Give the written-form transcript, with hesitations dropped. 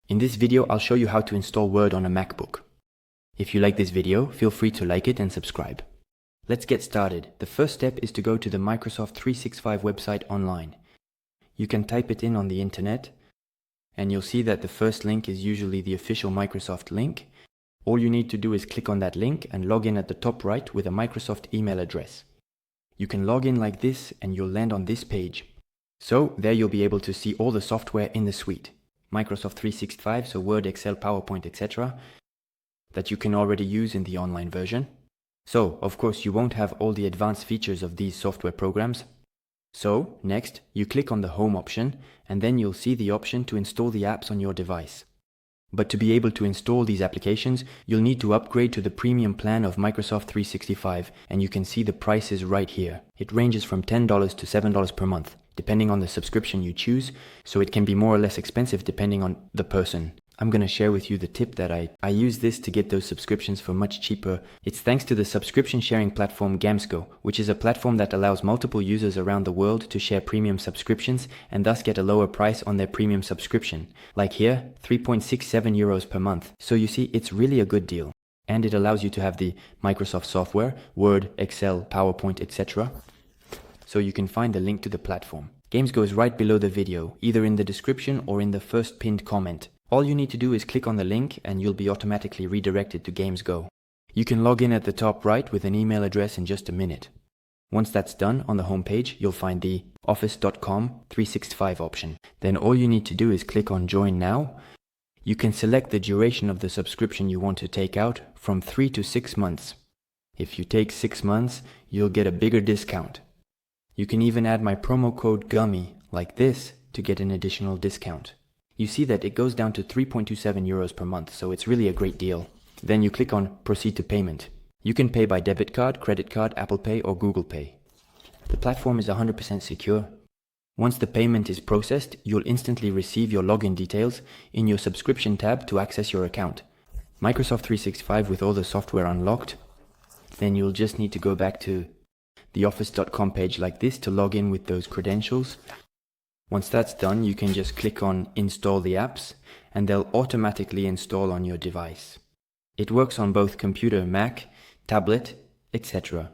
In this video, I'll show you how to install Word on a MacBook. If you like this video, feel free to like it and subscribe. Let's get started. The first step is to go to the Microsoft 365 website online. You can type it in on the internet, and you'll see that the first link is usually the official Microsoft link. All you need to do is click on that link and log in at the top right with a Microsoft email address. You can log in like this and you'll land on this page. So there you'll be able to see all the software in the suite. Microsoft 365, so Word, Excel, PowerPoint, etc. that you can already use in the online version. So, of course, you won't have all the advanced features of these software programs. So, next, you click on the Home option, and then you'll see the option to install the apps on your device. But to be able to install these applications, you'll need to upgrade to the premium plan of Microsoft 365, and you can see the prices right here. It ranges from $10 to $7 per month, depending on the subscription you choose, so it can be more or less expensive depending on the person. I'm going to share with you the tip that I use this to get those subscriptions for much cheaper. It's thanks to the subscription sharing platform Gamesgo, which is a platform that allows multiple users around the world to share premium subscriptions and thus get a lower price on their premium subscription. Like here, 3.67 euros per month. So you see, it's really a good deal. And it allows you to have the Microsoft software, Word, Excel, PowerPoint, etc. So you can find the link to the platform. Gamesgo is right below the video, either in the description or in the first pinned comment. All you need to do is click on the link and you'll be automatically redirected to Gamesgo. You can log in at the top right with an email address in just a minute. Once that's done, on the home page, you'll find the Office.com 365 option. Then all you need to do is click on Join Now. You can select the duration of the subscription you want to take out from 3 to 6 months. If you take 6 months, you'll get a bigger discount. You can even add my promo code GUMMY like this to get an additional discount. You see that it goes down to 3.27 euros per month, so it's really a great deal. Then you click on Proceed to Payment. You can pay by debit card, credit card, Apple Pay or Google Pay. The platform is 100% secure. Once the payment is processed, you'll instantly receive your login details in your subscription tab to access your account. Microsoft 365 with all the software unlocked. Then you'll just need to go back to the Office.com page like this to log in with those credentials. Once that's done, you can just click on Install the apps and they'll automatically install on your device. It works on both computer, Mac, tablet, etc.